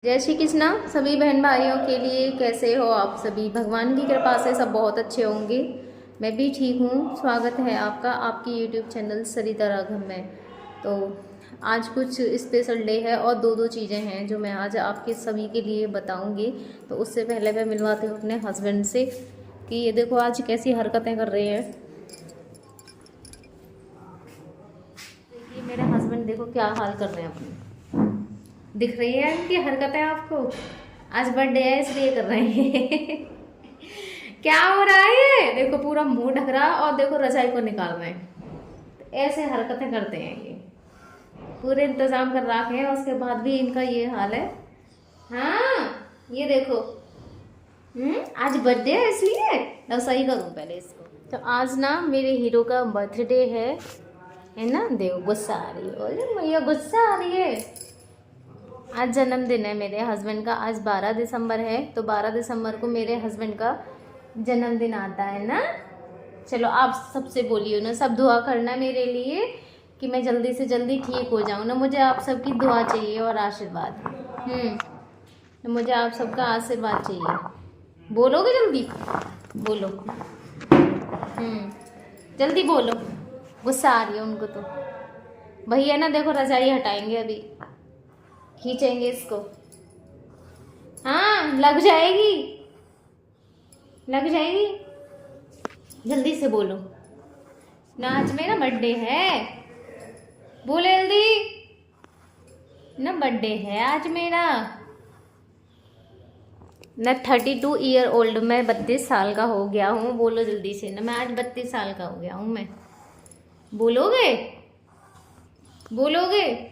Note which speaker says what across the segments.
Speaker 1: जय श्री कृष्णा सभी बहन भाइयों के लिए। कैसे हो आप सभी? भगवान की कृपा से सब बहुत अच्छे होंगे। मैं भी ठीक हूँ। स्वागत है आपका आपकी यूट्यूब चैनल सरिता राघव में। तो आज कुछ स्पेशल डे है और दो चीज़ें हैं जो मैं आज आपके सभी के लिए बताऊंगी। तो उससे पहले मैं मिलवाती हूँ अपने हस्बैंड से कि ये देखो आज कैसी हरकतें कर रहे हैं। देखिए मेरे हस्बैंड देखो क्या हाल कर रहे हैं अपने। दिख रही है इनकी हरकतें आपको? आज बर्थडे है इसलिए कर रहे हैं। क्या हो रहा है ये? देखो पूरा मुंह ढक रहा और देखो रजाई को निकाल रहे हैं। तो ऐसे हरकतें करते हैं ये। पूरे इंतजाम कर रखे हैं उसके बाद भी इनका ये हाल है। हाँ ये देखो। आज बर्थडे है इसलिए मैं सही करूँ पहले इसको। तो आज ना मेरे हीरो का बर्थडे है ना। देखो गुस्सा आ रही है। अरे भैया गुस्सा आ रही है। आज जन्मदिन है मेरे हस्बैंड का। आज 12 दिसंबर है। तो 12 दिसंबर को मेरे हस्बैंड का जन्मदिन आता है ना। चलो आप सबसे बोलिए ना, सब दुआ करना मेरे लिए कि मैं जल्दी से जल्दी ठीक हो जाऊँ ना। मुझे आप सबकी दुआ चाहिए और आशीर्वाद। तो मुझे आप सबका आशीर्वाद चाहिए। बोलोगे जल्दी? बोलो। जल्दी बोलो। गुस्सा आ रही है उनको। तो भैया ना देखो रजाई हटाएंगे अभी, खींचेंगे इसको। हाँ लग जाएगी, लग जाएगी। जल्दी से बोलो ना, आज मेरा बर्थडे है। बोले जल्दी ना, बर्थडे है आज मेरा ना। 32 ईयर ओल्ड, मैं 32 साल का हो गया हूँ। बोलो जल्दी से ना, मैं आज 32 साल का हो गया हूँ मैं। बोलोगे? बोलोगे?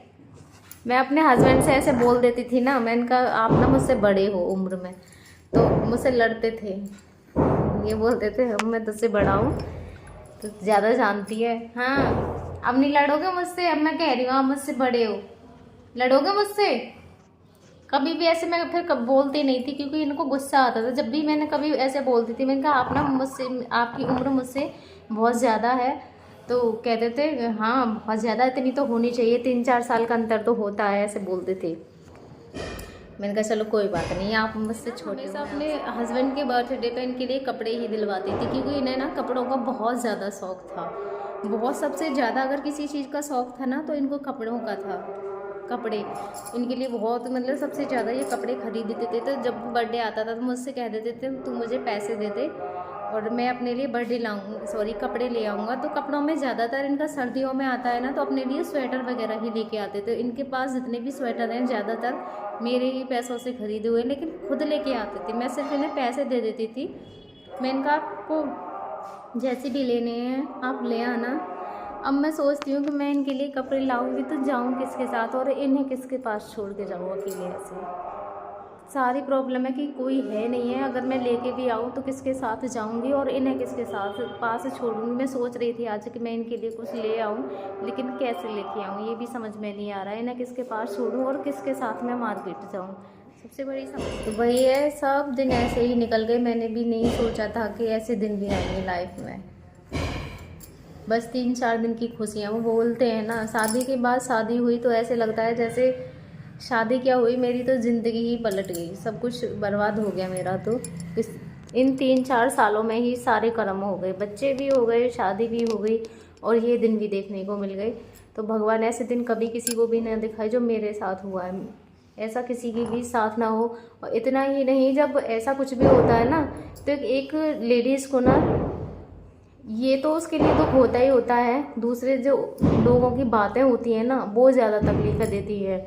Speaker 1: मैं अपने हस्बैंड से ऐसे बोल देती थी ना, मैं इनका आप ना मुझसे बड़े हो उम्र में, तो मुझसे लड़ते थे। ये बोलते थे हम मैं तुझसे बड़ा हूँ तो ज़्यादा जानती है। हाँ अब नहीं लड़ोगे मुझसे। अब मैं कह रही हूँ आप मुझसे बड़े हो, लड़ोगे मुझसे? कभी भी ऐसे मैं फिर कब बोलती नहीं थी क्योंकि इनको गुस्सा आता था। जब भी मैंने कभी ऐसे बोलती थी, मैंने कहा आप ना मुझसे, आपकी उम्र मुझसे बहुत ज़्यादा है। तो कहते थे हाँ बहुत ज़्यादा, इतनी तो होनी चाहिए, 3-4 साल का अंतर तो होता है, ऐसे बोलते थे। मैंने कहा चलो कोई बात नहीं, आप मुझसे छोटे हो। अपने हस्बैंड के बर्थडे पे इनके लिए कपड़े ही दिलवाती थी क्योंकि इन्हें ना कपड़ों का बहुत ज़्यादा शौक़ था। बहुत, सबसे ज़्यादा अगर किसी चीज़ का शौक़ था ना तो इनको कपड़ों का था। कपड़े इनके लिए बहुत, मतलब सबसे ज़्यादा ये कपड़े खरीदते थे। तो जब बर्थडे आता था तो मुझसे कह देते थे तू मुझे पैसे दे दे और मैं अपने लिए कपड़े ले आऊँगा। तो कपड़ों में ज़्यादातर इनका सर्दियों में आता है ना, तो अपने लिए स्वेटर वगैरह ही लेके आते थे। इनके पास जितने भी स्वेटर हैं ज़्यादातर मेरे ही पैसों से खरीदे हुए, लेकिन खुद लेके आते थे। मैं सिर्फ इन्हें पैसे दे देती थी। मैं इनका आपको जैसे भी लेने हैं आप ले आना। अब मैं सोचती हूँ कि मैं इनके लिए कपड़े लाऊंगी तो जाऊँ किसके साथ और इन्हें किसके पास छोड़ के जाऊँ अकेले। ऐसे सारी प्रॉब्लम है कि कोई है नहीं है। अगर मैं लेके भी आऊँ तो किसके साथ जाऊँगी और इन्हें किसके साथ पास छोड़ूंगी। मैं सोच रही थी आज कि मैं इनके लिए कुछ ले आऊँ, लेकिन कैसे लेके आऊँ ये भी समझ में नहीं आ रहा है। इन्हें किसके पास छोड़ूँ और किसके साथ मैं मार्केट जाऊँ, सबसे बड़ी समस्या तो वही है। सब दिन ऐसे ही निकल गए। मैंने भी नहीं सोचा था कि ऐसे दिन भी आएंगे लाइफ में। बस 3-4 दिन की खुशियाँ। वो बोलते हैं ना शादी के बाद शादी हुई तो ऐसे लगता है जैसे शादी क्या हुई, मेरी तो ज़िंदगी ही पलट गई, सब कुछ बर्बाद हो गया मेरा। तो इन 3-4 सालों में ही सारे कर्म हो गए, बच्चे भी हो गए, शादी भी हो गई और ये दिन भी देखने को मिल गए। तो भगवान ऐसे दिन कभी किसी को भी न दिखाए जो मेरे साथ हुआ है। ऐसा किसी की भी साथ ना हो। और इतना ही नहीं, जब ऐसा कुछ भी होता है ना तो एक लेडीज़ को ना ये तो उसके लिए दुख होता ही होता है, दूसरे जो लोगों की बातें होती हैं ना वो ज़्यादा तकलीफ़ें देती है।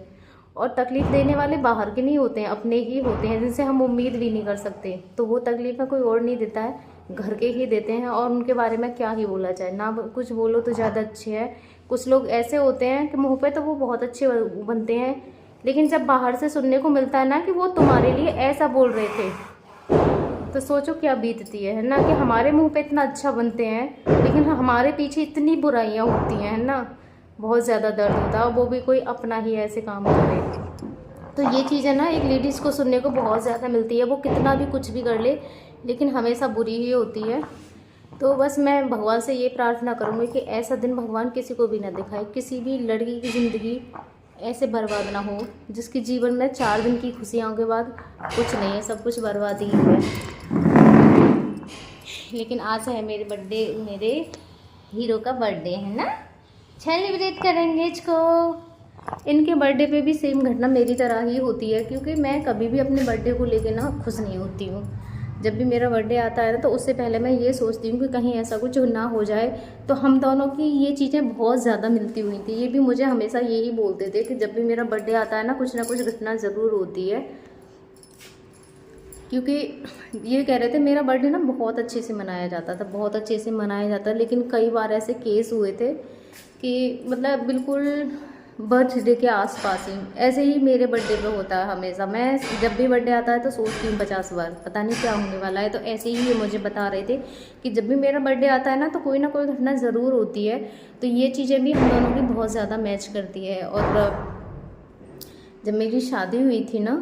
Speaker 1: और तकलीफ़ देने वाले बाहर के नहीं होते हैं, अपने ही होते हैं जिनसे हम उम्मीद भी नहीं कर सकते। तो वो तकलीफ़ें कोई और नहीं देता है, घर के ही देते हैं। और उनके बारे में क्या ही बोला जाए, ना कुछ बोलो तो ज़्यादा अच्छे हैं। कुछ लोग ऐसे होते हैं कि मुँह पे तो वो बहुत अच्छे बनते हैं, लेकिन जब बाहर से सुनने को मिलता है ना कि वो तुम्हारे लिए ऐसा बोल रहे थे, तो सोचो क्या बीतती है ना। कि हमारे मुंह पे इतना अच्छा बनते हैं लेकिन हमारे पीछे इतनी बुराइयां होती हैं ना। बहुत ज़्यादा दर्द होता है, वो भी कोई अपना ही ऐसे काम करे। तो ये चीज़ें ना एक लेडीज़ को सुनने को बहुत ज़्यादा मिलती है। वो कितना भी कुछ भी कर ले लेकिन हमेशा बुरी ही होती है। तो बस मैं भगवान से ये प्रार्थना करूँगी कि ऐसा दिन भगवान किसी को भी ना दिखाए, किसी भी लड़की की ज़िंदगी ऐसे बर्बाद ना हो, जिसके जीवन में 4 दिन की खुशियों के बाद कुछ नहीं है, सब कुछ बर्बादी है। लेकिन आज है मेरे बर्थडे, मेरे हीरो का बर्थडे है ना, सेलिब्रेट करेंगे इसको। इनके बर्थडे पे भी सेम घटना मेरी तरह ही होती है, क्योंकि मैं कभी भी अपने बर्थडे को लेके ना खुश नहीं होती हूँ। जब भी मेरा बर्थडे आता है ना, तो उससे पहले मैं ये सोचती हूँ कि कहीं ऐसा कुछ ना हो जाए। तो हम दोनों की ये चीज़ें बहुत ज़्यादा मिलती हुई थी। ये भी मुझे हमेशा यही बोलते थे कि जब भी मेरा बर्थडे आता है ना कुछ घटना ज़रूर होती है। क्योंकि ये कह रहे थे मेरा बर्थडे ना बहुत अच्छे से मनाया जाता था, बहुत अच्छे से मनाया जाता, लेकिन कई बार ऐसे केस हुए थे कि मतलब बिल्कुल बर्थडे के आसपास ही ऐसे ही मेरे बर्थडे पे होता है हमेशा। मैं जब भी बर्थडे आता है तो सोचती हूँ 50 बार पता नहीं क्या होने वाला है। तो ऐसे ही ये मुझे बता रहे थे कि जब भी मेरा बर्थडे आता है ना तो कोई ना कोई घटना ज़रूर होती है। तो ये चीज़ें भी हम दोनों की बहुत ज़्यादा मैच करती है। और जब मेरी शादी हुई थी ना,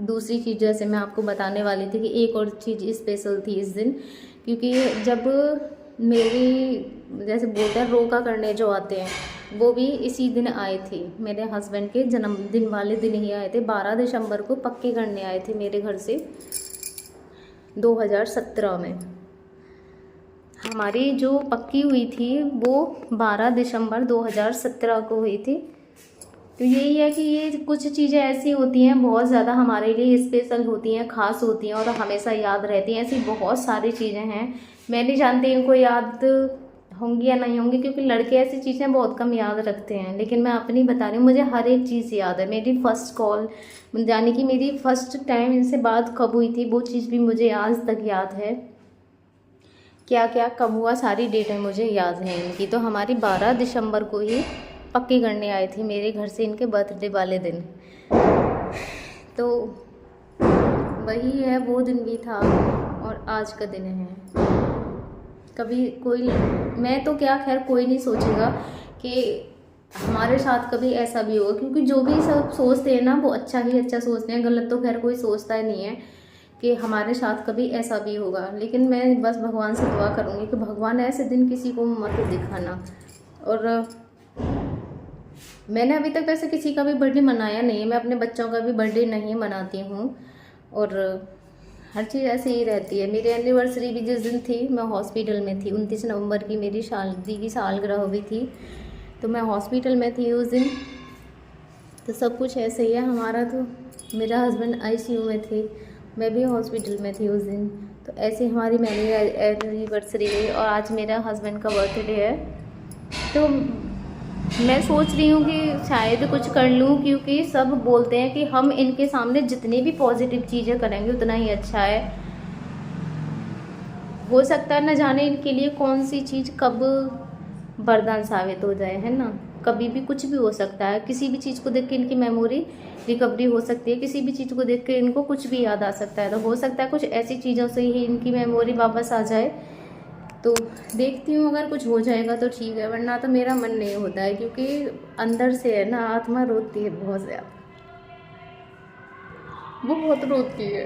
Speaker 1: दूसरी चीज़ जैसे मैं आपको बताने वाली थी कि एक और चीज़ स्पेशल थी इस दिन, क्योंकि जब मेरी जैसे बोलते हैं रोका करने जो आते हैं, वो भी इसी दिन आए थे। मेरे हस्बैंड के जन्मदिन वाले दिन ही आए थे। 12 दिसंबर को पक्के करने आए थे मेरे घर से 2017 में। हमारी जो पक्की हुई थी वो 12 दिसंबर 2017 को हुई थी। तो यही है कि ये कुछ चीज़ें ऐसी होती हैं बहुत ज़्यादा हमारे लिए स्पेशल होती हैं, ख़ास होती हैं और हमेशा याद रहती हैं। ऐसी बहुत सारी चीज़ें हैं, मैं नहीं जानती इनको याद होंगी या नहीं होंगी, क्योंकि लड़के ऐसी चीज़ें बहुत कम याद रखते हैं। लेकिन मैं अपनी बता रही हूँ, मुझे हर एक चीज़ याद है। मेरी फ़र्स्ट कॉल यानी कि मेरी फ़र्स्ट टाइम इनसे बात कब हुई थी वो चीज़ भी मुझे आज तक याद है। क्या क्या कब हुआ सारी डेटें मुझे याद हैं इनकी। तो हमारी 12 दिसंबर को ही पक्की करने आए थे मेरे घर से इनके बर्थडे वाले दिन। तो वही है, वो दिन भी था और आज का दिन है। कभी कोई, मैं तो क्या खैर कोई नहीं सोचेगा कि हमारे साथ कभी ऐसा भी होगा, क्योंकि जो भी सब सोचते हैं ना वो अच्छा ही अच्छा सोचते हैं, गलत तो खैर कोई सोचता ही नहीं है कि हमारे साथ कभी ऐसा भी होगा। लेकिन मैं बस भगवान से दुआ करूँगी कि भगवान ऐसे दिन किसी को मत दिखाना। और मैंने अभी तक वैसे किसी का भी बर्थडे मनाया नहीं है, मैं अपने बच्चों का भी बर्थडे नहीं मनाती हूँ और हर चीज़ ऐसे ही रहती है। मेरी एनिवर्सरी भी जिस दिन थी मैं हॉस्पिटल में थी, 29 नवंबर की मेरी शादी की सालगिरह हुई थी, तो मैं हॉस्पिटल में थी उस दिन। तो सब कुछ ऐसे ही है हमारा। तो मेरा हस्बैंड आईसीयू में थे, मैं भी हॉस्पिटल में थी उस दिन। तो ऐसे हमारी मेरी एनिवर्सरी गई और आज मेरा हस्बैंड का बर्थडे है। तो मैं सोच रही हूँ कि शायद कुछ कर लूँ, क्योंकि सब बोलते हैं कि हम इनके सामने जितनी भी पॉजिटिव चीज़ें करेंगे उतना ही अच्छा है। हो सकता है न जाने इनके लिए कौन सी चीज़ कब वरदान साबित हो जाए, है ना। कभी भी कुछ भी हो सकता है। किसी भी चीज़ को देख के इनकी मेमोरी रिकवरी हो सकती है, किसी भी चीज़ को देख के इनको कुछ भी याद आ सकता है। तो हो सकता है कुछ ऐसी चीज़ों से ही इनकी मेमोरी वापस आ जाए। तो देखती हूँ अगर कुछ हो जाएगा तो ठीक है, वरना तो मेरा मन नहीं होता है, क्योंकि अंदर से है ना आत्मा रोती है बहुत ज़्यादा, वो बहुत रोती है।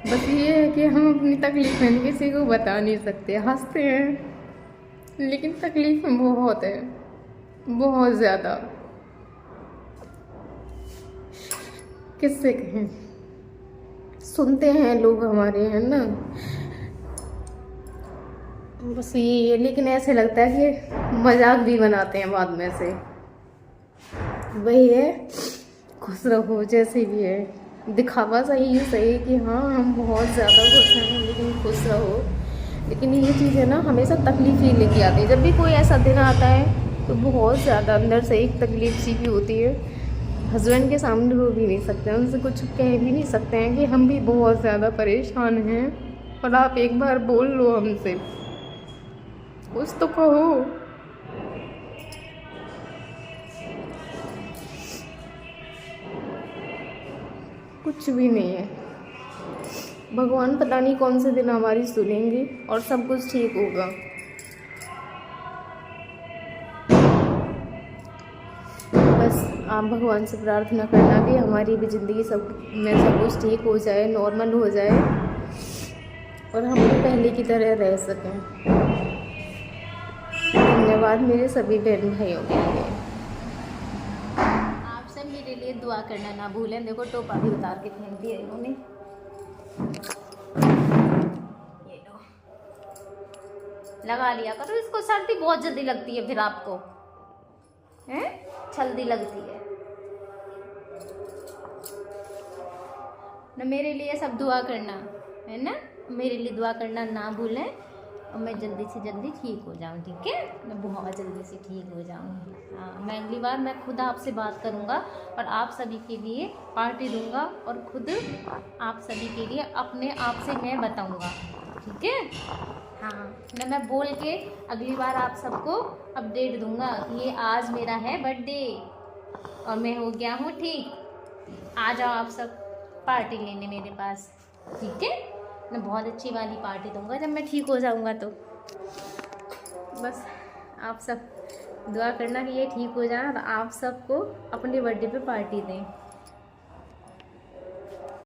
Speaker 1: बस ये है कि हम अपनी तकलीफ़ें किसी को बता नहीं सकते। हंसते हैं लेकिन तकलीफ़ें बहुत है, बहुत ज़्यादा। किससे कहें, सुनते हैं लोग हमारे, है ना। बस ये है, लेकिन ऐसे लगता है कि मजाक भी बनाते हैं बाद में से। वही है, खुश रहो जैसे भी है, दिखावा सही सही कि हाँ हम बहुत ज़्यादा खुश हैं, लेकिन खुश रहो। लेकिन ये चीज़ है ना हमेशा तकलीफ ही लेके आती है। जब भी कोई ऐसा दिन आता है तो बहुत ज़्यादा अंदर से एक तकलीफ सी भी होती है। हस्बैंड के सामने रो भी नहीं सकते, उनसे कुछ कह भी नहीं सकते हैं कि हम भी बहुत ज़्यादा परेशान हैं, और आप एक बार बोल लो हमसे, कुछ तो कहो। कुछ भी नहीं है। भगवान पता नहीं कौन से दिन हमारी सुनेंगे और सब कुछ ठीक होगा। बस आप भगवान से प्रार्थना करना कि हमारी भी ज़िंदगी सब में सब कुछ ठीक हो जाए, नॉर्मल हो जाए। और हम भी पहले की तरह रह सकें। धन्यवाद मेरे सभी बहन भाइयों के लिए। आप सब मेरे लिए दुआ करना ना भूलें। देखो टोपा भी उतार के फेंक दिया इन्होंने। ये लो, लगा लिया करो इसको, सर्दी बहुत जल्दी लगती है फिर आपको, हैं जल्दी लगती है ना। मेरे लिए सब दुआ करना है ना, मेरे लिए दुआ करना ना भूलें, और मैं जल्दी से जल्दी ठीक हो जाऊँ, ठीक है? मैं बहुत जल्दी से ठीक हो जाऊँ। हाँ, मैं अगली बार मैं खुद आपसे बात करूँगा और आप सभी के लिए पार्टी दूँगा, और खुद आप सभी के लिए अपने आप से मैं बताऊँगा, ठीक है? हाँ, मैं बोल के अगली बार आप सबको अपडेट दूँगा कि ये आज मेरा है बर्थडे और मैं हो गया हूँ ठीक। आ जाओ आप सब पार्टी लेने मेरे पास, ठीक है? मैं बहुत अच्छी वाली पार्टी दूंगा जब मैं ठीक हो जाऊंगा। तो बस आप सब दुआ करना कि ये ठीक हो जाए और आप सबको अपने बर्थडे पे पार्टी दें।